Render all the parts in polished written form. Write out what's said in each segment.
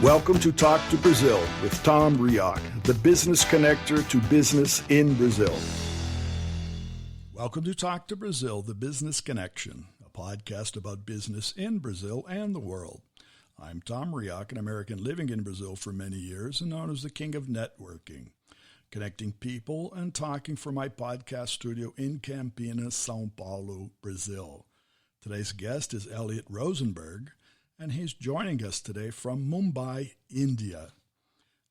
Welcome to Talk to Brazil with Tom Reaoch, the business connector to business in Brazil. Welcome to Talk to Brazil, the business connection, a podcast about business in Brazil and the world. I'm Tom Reaoch, an American living in Brazil for many years and known as the king of networking, connecting people and talking from my podcast studio in Campinas, São Paulo, Brazil. Today's guest is Elliot Rosenberg, and he's joining us today from Mumbai, India.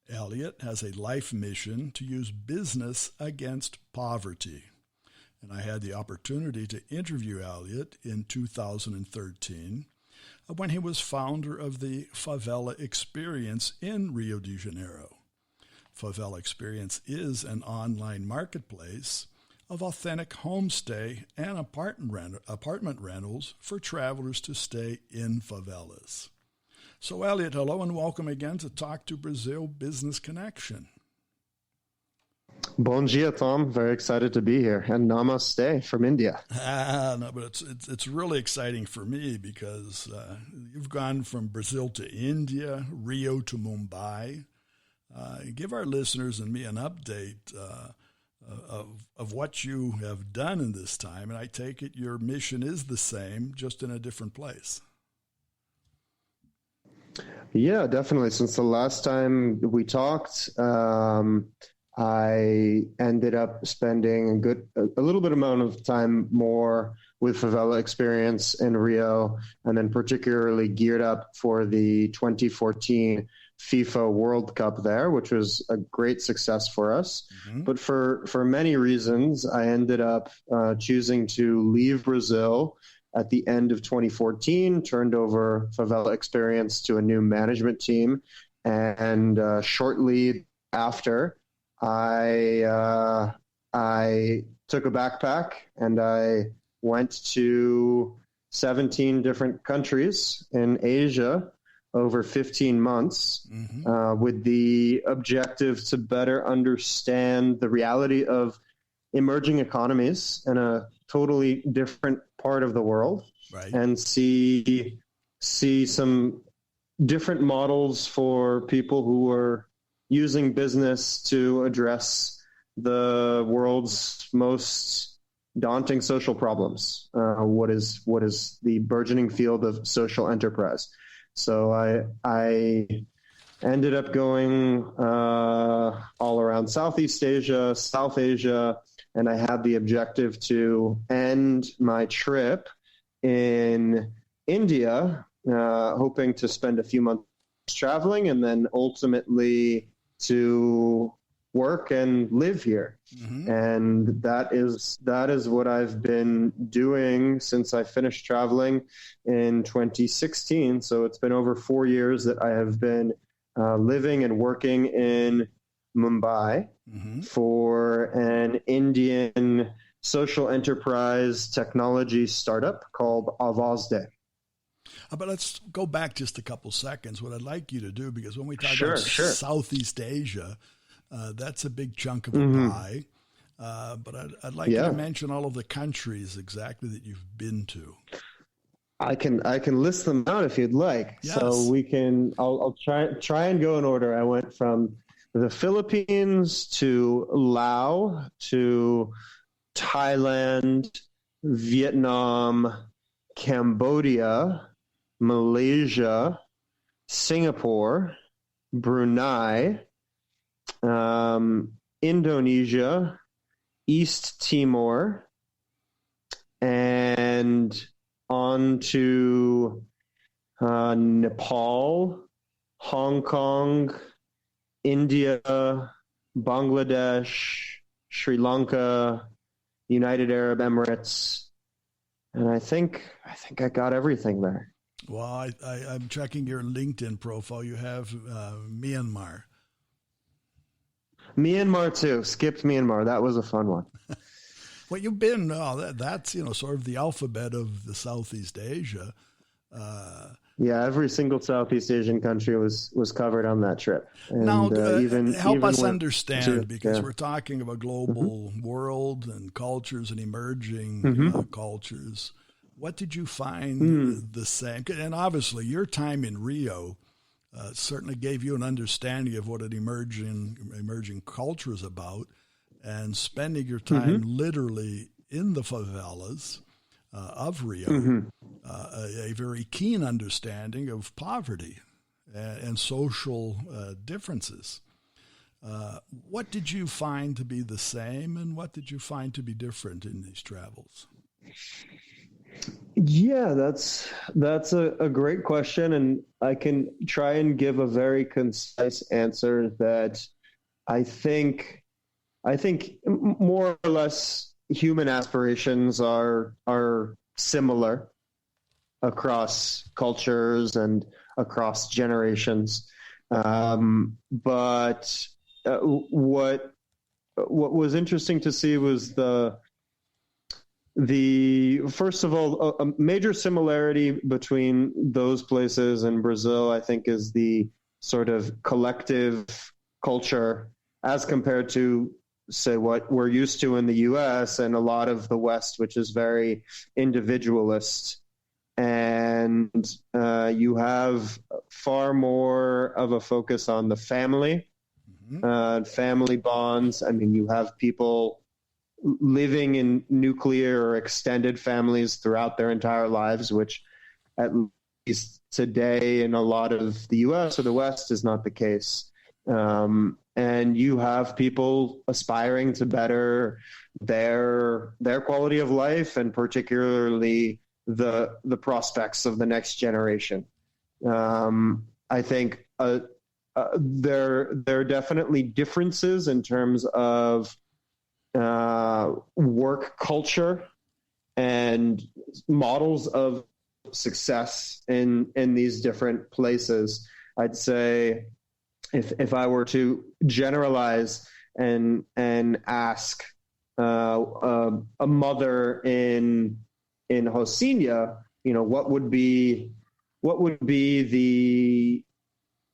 Elliot has a life mission to use business against poverty. And I had the opportunity to interview Elliot in 2013 when he was founder of the Favela Experience in Rio de Janeiro. Favela Experience is an online marketplace of authentic homestay and apartment rentals for travelers to stay in favelas. So, Elliot, hello and welcome again to Talk to Brazil Business Connection. Bom dia, Tom. Very excited to be here. And namaste from India. No, but it's really exciting for me because you've gone from Brazil to India, Rio to Mumbai. Give our listeners and me an update of what you have done in this time, and I take it your mission is the same, just in a different place. Yeah, definitely. Since the last time we talked, I ended up spending a little bit amount of time more with Favela Experience in Rio, and then particularly geared up for the 2014 FIFA World Cup there, which was a great success for us. Mm-hmm. But for many reasons, I ended up choosing to leave Brazil at the end of 2014, turned over Favela Experience to a new management team. And shortly after, I took a backpack and I went to 17 different countries in Asia over 15 months, with the objective to better understand the reality of emerging economies in a totally different part of the world, right, and see some different models for people who are using business to address the world's most daunting social problems. What is the burgeoning field of social enterprise? So I ended up going all around Southeast Asia, South Asia, and I had the objective to end my trip in India, hoping to spend a few months traveling and then ultimately to work and live here. Mm-hmm. And that is what I've been doing since I finished traveling in 2016. So it's been over 4 years that I have been living and working in Mumbai for an Indian social enterprise technology startup called Avazde. But let's go back just a couple seconds. What I'd like you to do, because when we talk about Southeast Asia, that's a big chunk of a pie. But I'd like you to mention all of the countries exactly that you've been to. I can list them out if you'd like. Yes. So I'll try and go in order. I went from the Philippines to Laos to Thailand, Vietnam, Cambodia, Malaysia, Singapore, Brunei, Indonesia, East Timor, and on to Nepal, Hong Kong, India, Bangladesh, Sri Lanka, United Arab Emirates, and I think I got everything there. Well, I'm checking your LinkedIn profile. You have Myanmar. Myanmar too. Skipped Myanmar. That was a fun one. Well, you've been. That's sort of the alphabet of the Southeast Asia. Yeah, every single Southeast Asian country was covered on that trip. And, now, help us understand, because we're talking about global world and cultures and emerging cultures. What did you find the same? And obviously, your time in Rio certainly gave you an understanding of what an emerging culture is about, and spending your time literally in the favelas of Rio, a very keen understanding of poverty and social differences. What did you find to be the same, and what did you find to be different in these travels? Yeah, that's a great question, and I can try and give a very concise answer that I think more or less human aspirations are similar across cultures and across generations. But what was interesting to see was the first of all, a major similarity between those places and Brazil, I think, is the sort of collective culture as compared to, say, what we're used to in the US and a lot of the West, which is very individualist. And you have far more of a focus on the family, family bonds. I mean, you have people living in nuclear or extended families throughout their entire lives, which at least today in a lot of the US or the West is not the case. And you have people aspiring to better their quality of life, and particularly the prospects of the next generation. I think there are definitely differences in terms of work culture and models of success in these different places. I'd say if I were to generalize and ask a mother in Rocinha, what would be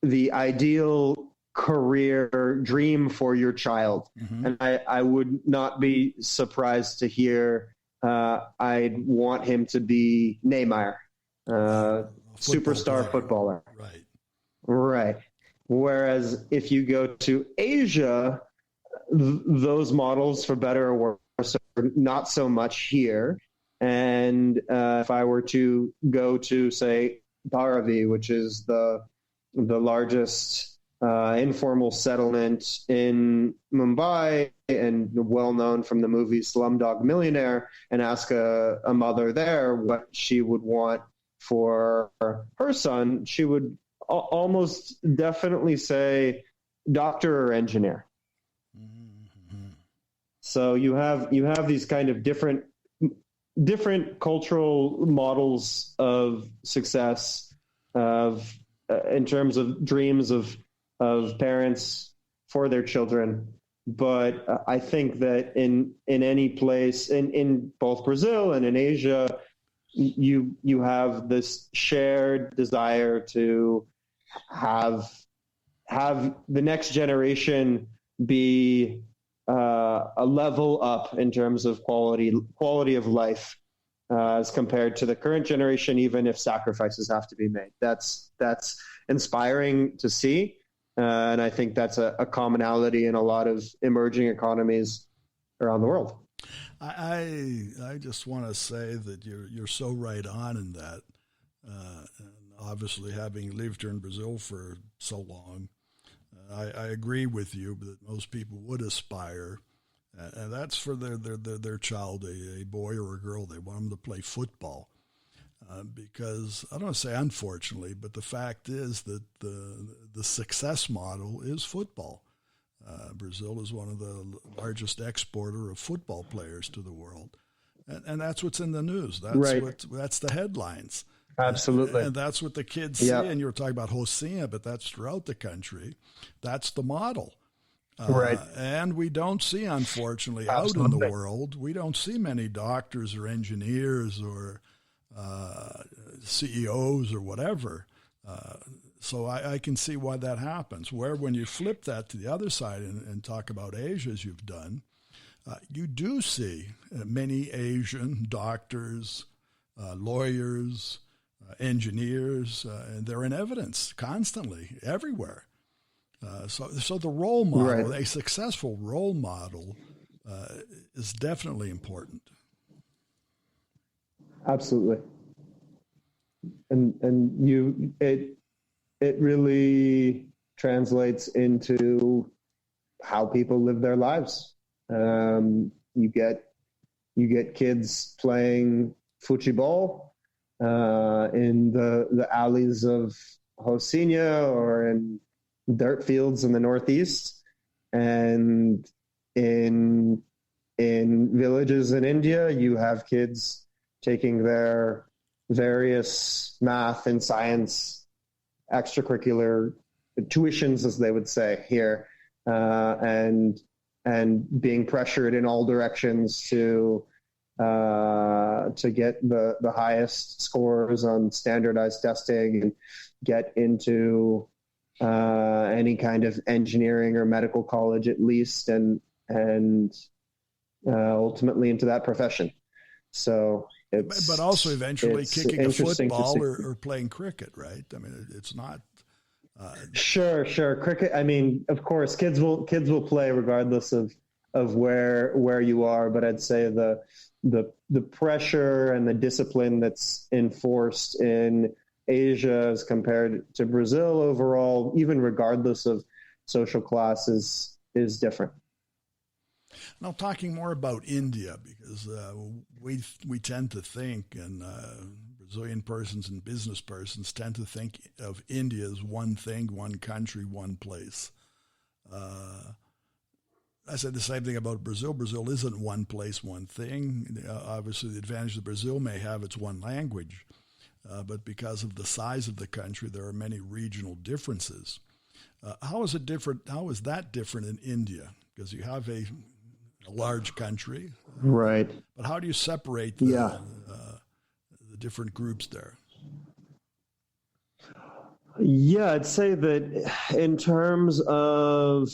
the ideal career dream for your child? And I would not be surprised to hear I'd want him to be Neymar, superstar footballer. Right. Whereas if you go to Asia, those models, for better or worse, are not so much here. And if I were to go to, say, Dharavi, which is the largest informal settlement in Mumbai and well known from the movie Slumdog Millionaire, and ask a mother there what she would want for her son, she would almost definitely say doctor or engineer. So you have these kind of different cultural models of success in terms of dreams of parents for their children. But I think that in any place in both Brazil and in Asia, you have this shared desire to have the next generation be a level up in terms of quality of life as compared to the current generation, even if sacrifices have to be made. That's inspiring to see. And I think that's a commonality in a lot of emerging economies around the world. I just want to say that you're so right on in that. And obviously, having lived here in Brazil for so long, I agree with you that most people would aspire, and that's for their child, a boy or a girl. They want them to play football. Because I don't want to say unfortunately, but the fact is that the success model is football. Brazil is one of the largest exporter of football players to the world, and that's what's in the news. That's the headlines. Absolutely, and that's what the kids see. And you were talking about Rocinha, but that's throughout the country. That's the model. And we don't see, unfortunately, out in the world, we don't see many doctors or engineers or CEOs or whatever. So I can see why that happens. Where when you flip that to the other side and talk about Asia, as you've done, you do see many Asian doctors, lawyers, engineers, and they're in evidence constantly everywhere. So the role model, a successful role model, is definitely important. Absolutely. And it really translates into how people live their lives. You get kids playing football in the alleys of Rocinha or in dirt fields in the Northeast, and in villages in India, you have kids taking their various math and science extracurricular tuitions, as they would say here, and being pressured in all directions to get the highest scores on standardized testing and get into any kind of engineering or medical college at least, and ultimately into that profession. So but also eventually kicking a football or playing cricket, right? I mean, it's not. Sure. Cricket. I mean, of course, kids will play regardless of where you are. But I'd say the pressure and the discipline that's enforced in Asia as compared to Brazil overall, even regardless of social class, is different. Now, talking more about India, because we tend to think, and Brazilian persons and business persons tend to think of India as one thing, one country, one place. I said the same thing about Brazil. Brazil isn't one place, one thing. Obviously, the advantage that Brazil may have, it's one language. But because of the size of the country, there are many regional differences. How is it different? How is that different in India? Because you have a large country, right? But how do you separate the different groups there? Yeah, I'd say that in terms of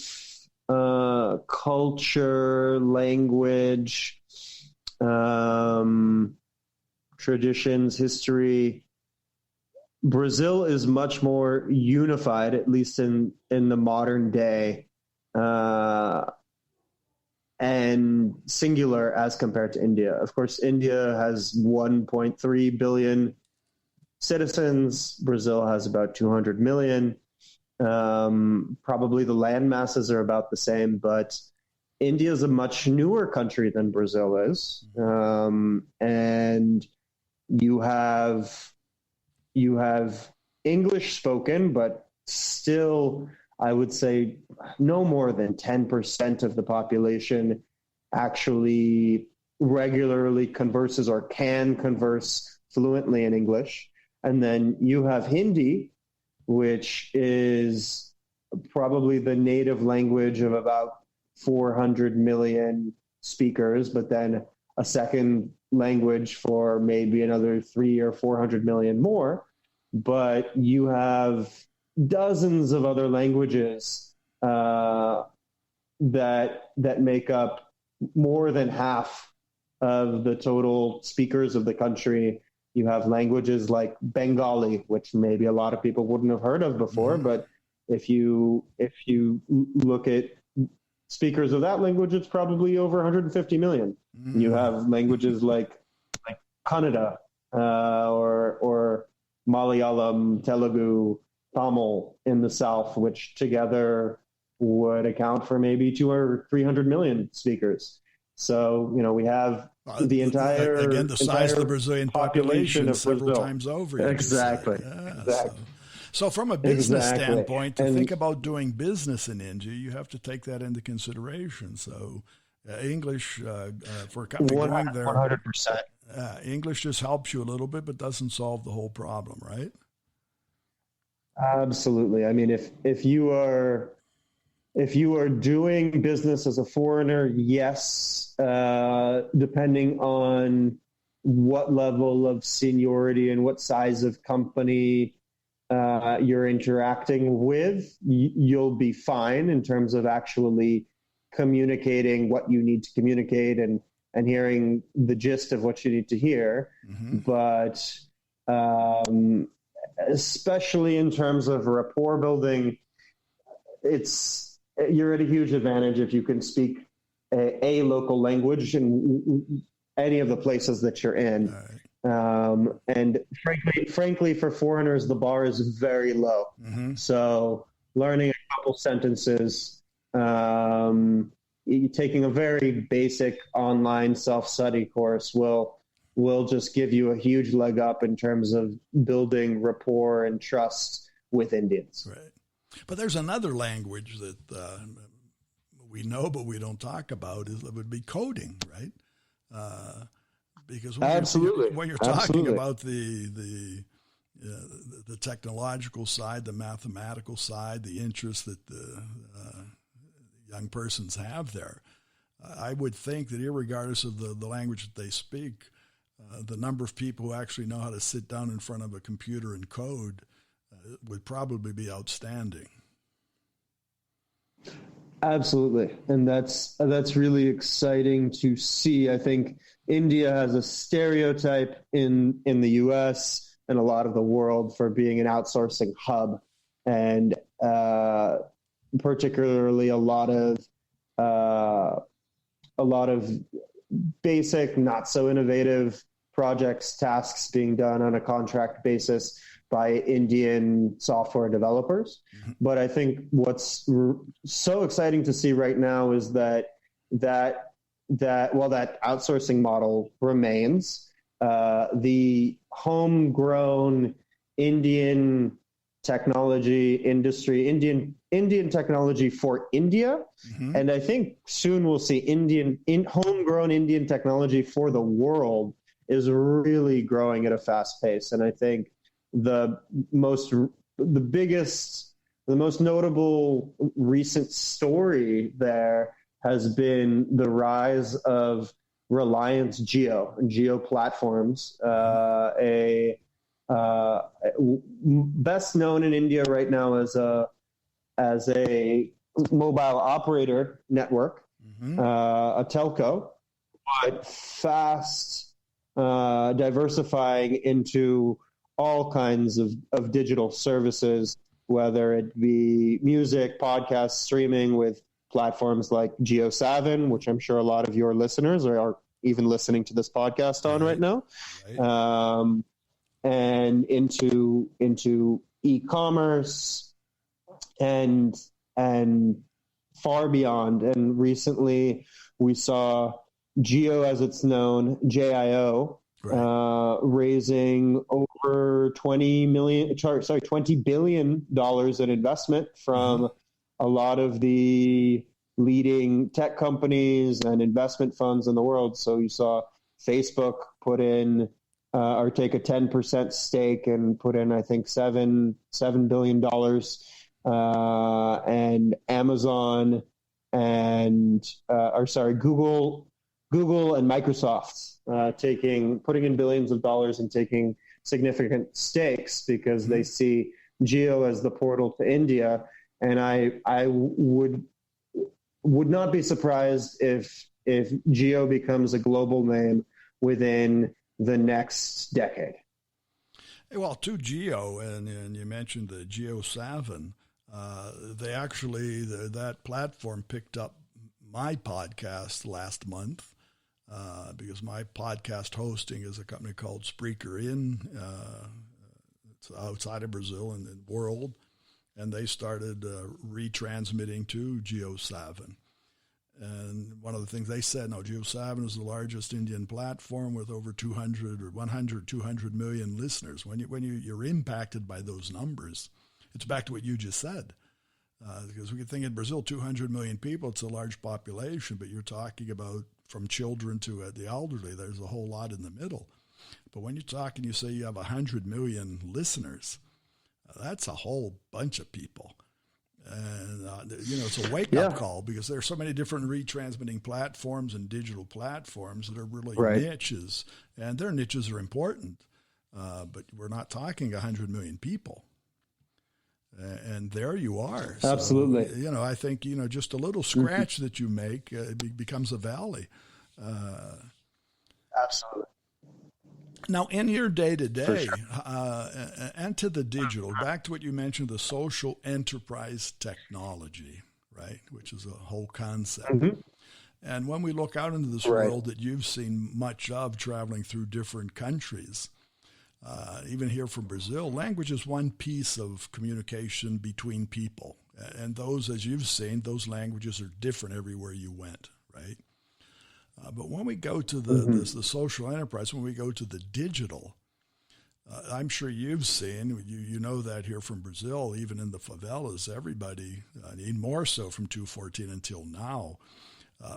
culture, language, traditions, history, Brazil is much more unified, at least in the modern day, and singular as compared to India. Of course, India has 1.3 billion citizens. Brazil has about 200 million. Probably the land masses are about the same, but India is a much newer country than Brazil is. And you have English spoken, but still, I would say no more than 10% of the population actually regularly converses or can converse fluently in English. And then you have Hindi, which is probably the native language of about 400 million speakers, but then a second language for maybe another 300 or 400 million more. But you have dozens of other languages that make up more than half of the total speakers of the country. You have languages like Bengali, which maybe a lot of people wouldn't have heard of before, but if you look at speakers of that language, it's probably over 150 million. You have languages like Kannada or Malayalam, Telugu, Tamil in the South, which together would account for maybe 200 or 300 million speakers. So, we have the entire the size of the Brazilian population of several Brazil. times over. Exactly. So from a business standpoint, to think about doing business in India, you have to take that into consideration. So English for a company going there, 100%. English just helps you a little bit, but doesn't solve the whole problem, right? Absolutely. I mean, if you are doing business as a foreigner, yes, depending on what level of seniority and what size of company you're interacting with, you'll be fine in terms of actually communicating what you need to communicate and hearing the gist of what you need to hear. But especially in terms of rapport building. You're at a huge advantage if you can speak a local language in any of the places that you're in. And frankly, for foreigners, the bar is very low. Mm-hmm. So learning a couple sentences, taking a very basic online self-study course will just give you a huge leg up in terms of building rapport and trust with Indians. Right. But there's another language that we know but we don't talk about. It would be coding, right? Because when you're talking about the technological side, the mathematical side, the interest that the young persons have there, I would think that irregardless of the language that they speak, the number of people who actually know how to sit down in front of a computer and code would probably be outstanding. Absolutely. And that's really exciting to see. I think India has a stereotype in the US and a lot of the world for being an outsourcing hub, and particularly a lot of basic, not so innovative projects, tasks being done on a contract basis by Indian software developers. Mm-hmm. But I think what's so exciting to see right now is that while that outsourcing model remains, the homegrown Indian technology industry, Indian technology for India, mm-hmm. and I think soon we'll see homegrown Indian technology for the world is really growing at a fast pace. And I think the most notable recent story there has been the rise of Reliance Geo platforms, best known in India right now as a mobile operator network, mm-hmm. A telco, but fast diversifying into all kinds of digital services, whether it be music, podcast, streaming, with platforms like JioSaavn, which I'm sure a lot of your listeners are even listening to this podcast on right now, right. And into e-commerce and far beyond. And recently we saw Jio, as it's known, JIO, right. Raising over $20 billion in investment from mm-hmm. a lot of the leading tech companies and investment funds in the world. So you saw Facebook put in or take a 10% stake and put in, I think, $7 billion, and Amazon and Google and Microsoft putting in billions of dollars and taking significant stakes because mm-hmm. they see Jio as the portal to India. And I would not be surprised if Jio becomes a global name within the next decade. Well, to Jio, and you mentioned the JioSaavn, they actually, that platform picked up my podcast last month because my podcast hosting is a company called Spreaker it's outside of Brazil and the world, and they started retransmitting to JioSaavn. And one of the things they said, JioSaavn is the largest Indian platform with over 200 million listeners. When you're impacted by those numbers, it's back to what you just said. Because we could think in Brazil, 200 million people, it's a large population, but you're talking about from children to the elderly, there's a whole lot in the middle. But when you're talking, you say you have 100 million listeners, that's a whole bunch of people. And, it's a wake-up call because there are so many different retransmitting platforms and digital platforms that are really niches, and their niches are important. But we're not talking 100 million people. And there you are. So, absolutely. I think, just a little scratch mm-hmm. that you make becomes a valley. Absolutely. Now, in your day-to-day sure. And to the digital, back to what you mentioned, the social enterprise technology, right, which is a whole concept. Mm-hmm. And when we look out into this world that you've seen much of traveling through different countries, even here from Brazil, language is one piece of communication between people. And those, as you've seen, those languages are different everywhere you went, right? But when we go to the social enterprise, when we go to the digital, I'm sure you've seen, you know that here from Brazil, even in the favelas, everybody, even more so from 2014 until now,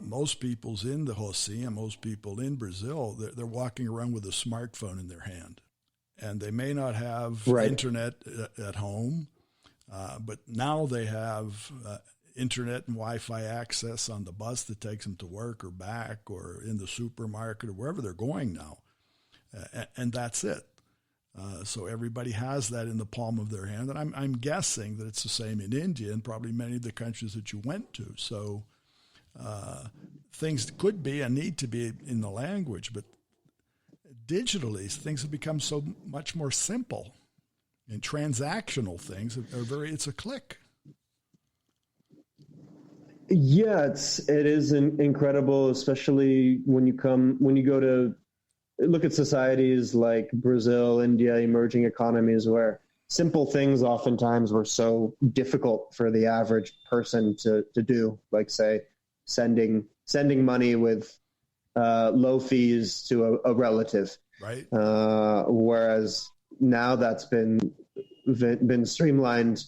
most people's in the Rocinha, most people in Brazil, they're walking around with a smartphone in their hand. And they may not have internet at home, but now they have internet and Wi-Fi access on the bus that takes them to work or back or in the supermarket or wherever they're going now. And that's it. So everybody has that in the palm of their hand. And I'm guessing that it's the same in India and probably many of the countries that you went to. So things could be and need to be in the language, but digitally things have become so much more simple. And transactional things are it's a click. Yeah, it is incredible, especially when you go to look at societies like Brazil, India, emerging economies where simple things oftentimes were so difficult for the average person to do, like say sending money with low fees to a relative. Right. Whereas now that's been streamlined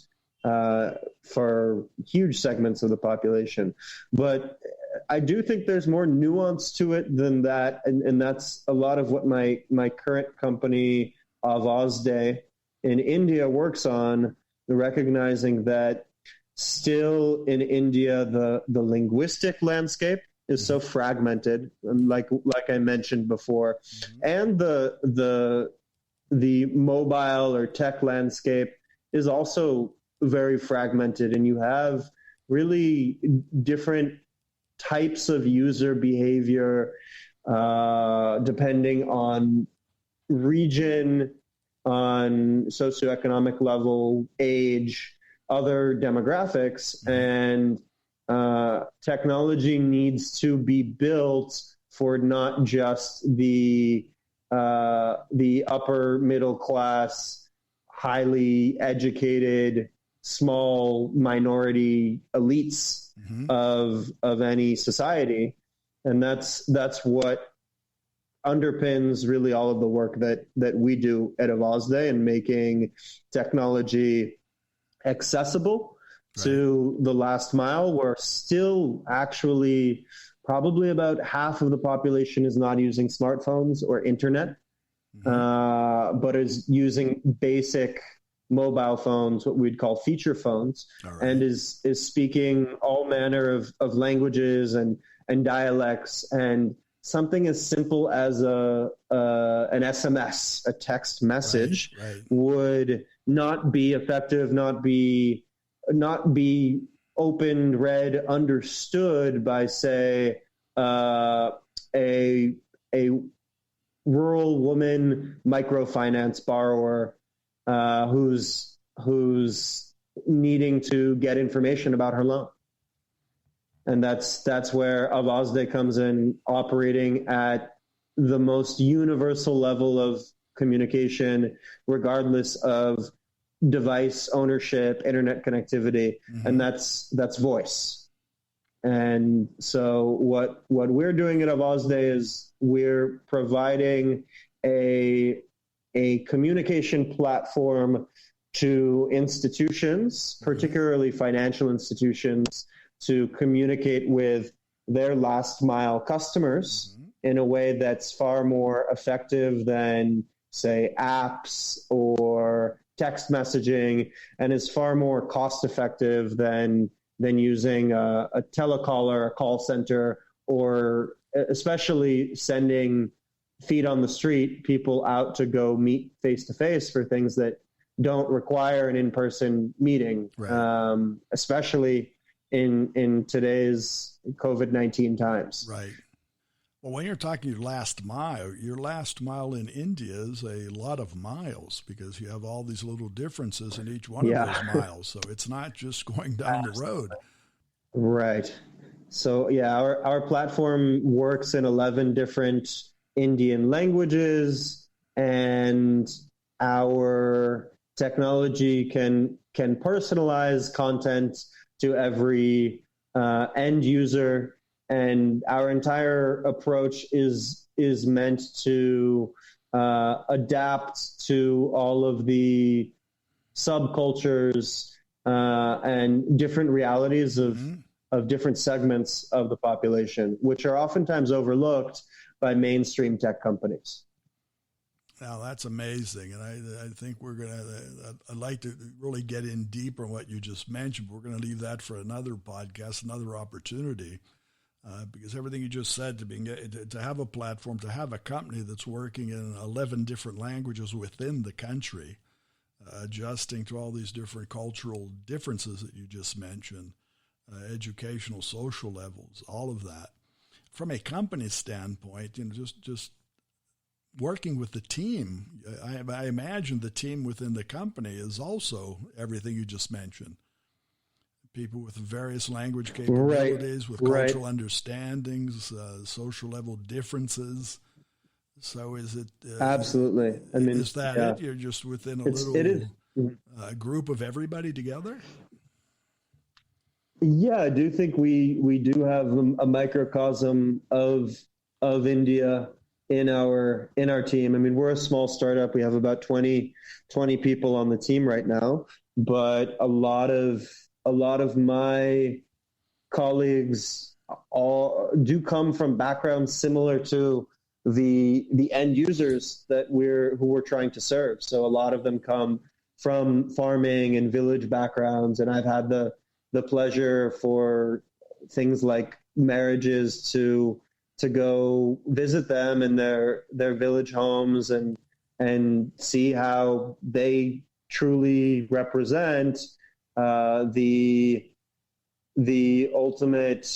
for huge segments of the population. But I do think there's more nuance to it than that. And that's a lot of what my current company, Avazde, in India works on, recognizing that still in India, the linguistic landscape is so fragmented, like I mentioned before, and the mobile or tech landscape is also very fragmented, and you have really different types of user behavior depending on region, on socioeconomic level, age, other demographics, and technology needs to be built for not just the upper middle class, highly educated, small minority elites of any society. And that's what underpins really all of the work that we do at Avazde in making technology accessible to the last mile, where still actually probably about half of the population is not using smartphones or internet, but is using basic mobile phones, what we'd call feature phones, and is speaking all manner of languages and dialects, and something as simple as an SMS, a text message, would not be effective, not be opened, read, understood by, say, a rural woman microfinance borrower who's needing to get information about her loan. And that's where Avazde comes in, operating at the most universal level of communication, regardless of device ownership, internet connectivity, and that's voice. And so what we're doing at Avazde is we're providing a communication platform to institutions, particularly financial institutions, to communicate with their last mile customers in a way that's far more effective than, say, apps or text messaging, and is far more cost effective than using a telecaller, a call center, or especially sending feet on the street people out to go meet face to face for things that don't require an in-person meeting, especially in today's COVID-19 times. Right. Well, when you're talking your last mile in India is a lot of miles because you have all these little differences in each one of those miles. So it's not just going down the road. Right. So yeah, our platform works in 11 different Indian languages, and our technology can personalize content to every end user. And our entire approach is meant to adapt to all of the subcultures and different realities of different segments of the population, which are oftentimes overlooked by mainstream tech companies. Now that's amazing, and I think I'd like to really get in deeper on what you just mentioned. We're going to leave that for another podcast, another opportunity. Because everything you just said, to have a platform, to have a company that's working in 11 different languages within the country, adjusting to all these different cultural differences that you just mentioned, educational, social levels, all of that. From a company standpoint, just working with the team, I imagine the team within the company is also everything you just mentioned. People with various language capabilities, with cultural understandings, social level differences. So is it... Absolutely. I mean, is that it? You're just within a group of everybody together? Yeah, I do think we do have a microcosm of India in our team. I mean, we're a small startup. We have about 20 people on the team right now, but a lot of my colleagues all do come from backgrounds similar to the end users who we're trying to serve. So a lot of them come from farming and village backgrounds, and I've had the pleasure for things like marriages to go visit them in their village homes and see how they truly represent the ultimate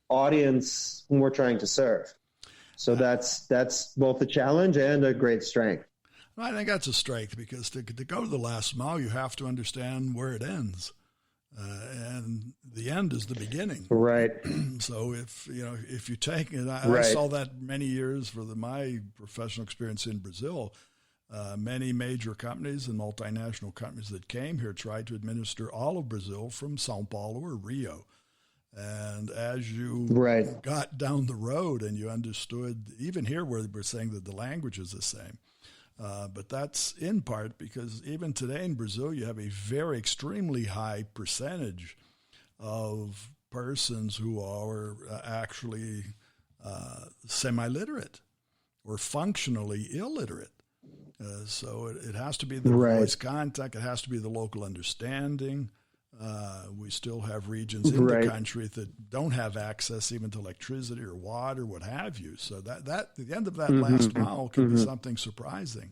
audience whom we're trying to serve. So that's both a challenge and a great strength. I think that's a strength because to go the last mile, you have to understand where it ends. And the end is the beginning. Right. So if you take it, I saw that many years for my professional experience in Brazil. Many major companies and multinational companies that came here tried to administer all of Brazil from São Paulo or Rio. And as you got down the road and you understood, even here where we're saying that the language is the same, but that's in part because even today in Brazil, you have a very extremely high percentage of persons who are actually semi-literate or functionally illiterate. So it has to be the voice contact. It has to be the local understanding. We still have regions in the country that don't have access even to electricity or water, what have you. So that the end of that last mile can be something surprising.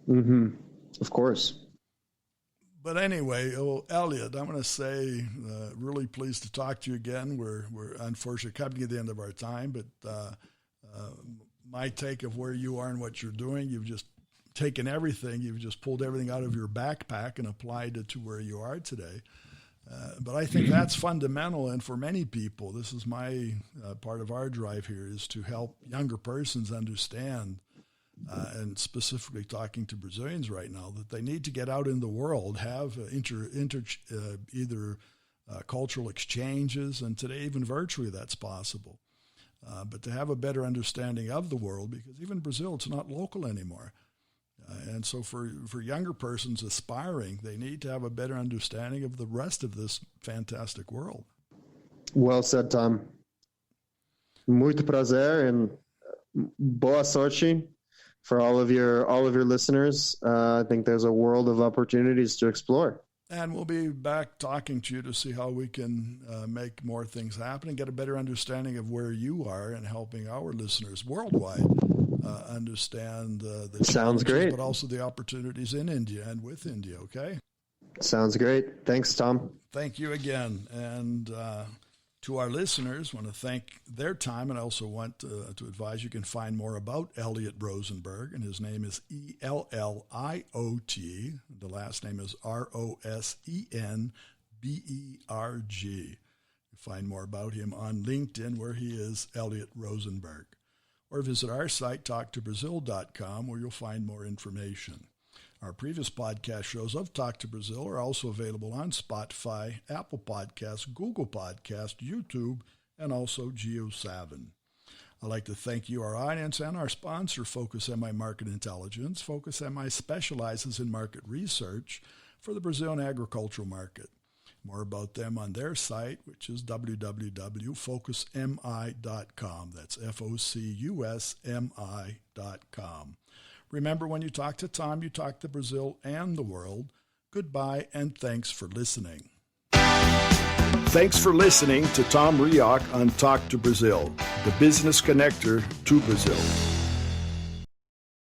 Of course. But anyway, Elliot, I'm going to say really pleased to talk to you again. We're unfortunately coming to the end of our time, but my take of where you are and what you're doing, you've just taken everything, you've just pulled everything out of your backpack and applied it to where you are today. But I think that's fundamental, and for many people, this is my part of our drive here, is to help younger persons understand, and specifically talking to Brazilians right now, that they need to get out in the world, have either cultural exchanges, and today even virtually that's possible. But to have a better understanding of the world, because even Brazil, it's not local anymore. And so for younger persons aspiring, they need to have a better understanding of the rest of this fantastic world. Well said, Tom. Muito prazer and boa sorte for all of your listeners. I think there's a world of opportunities to explore. And we'll be back talking to you to see how we can make more things happen and get a better understanding of where you are and helping our listeners worldwide understand the Sounds great, but also the opportunities in India and with India, okay? Sounds great. Thanks, Tom. Thank you again. And To our listeners, I want to thank their time, and I also want to advise you can find more about Elliot Rosenberg, and his name is Elliot. The last name is Rosenberg. You find more about him on LinkedIn, where he is Elliot Rosenberg. Or visit our site, talktobrazil.com, where you'll find more information. Our previous podcast shows of Talk to Brazil are also available on Spotify, Apple Podcasts, Google Podcasts, YouTube, and also GeoSavin. I'd like to thank you, our audience, and our sponsor, Focus MI Market Intelligence. Focus MI specializes in market research for the Brazilian agricultural market. More about them on their site, which is www.focusmi.com. That's FOCUSMI.com. Remember, when you talk to Tom, you talk to Brazil and the world. Goodbye, and thanks for listening. Thanks for listening to Tom Reaoch on Talk to Brazil, the business connector to Brazil.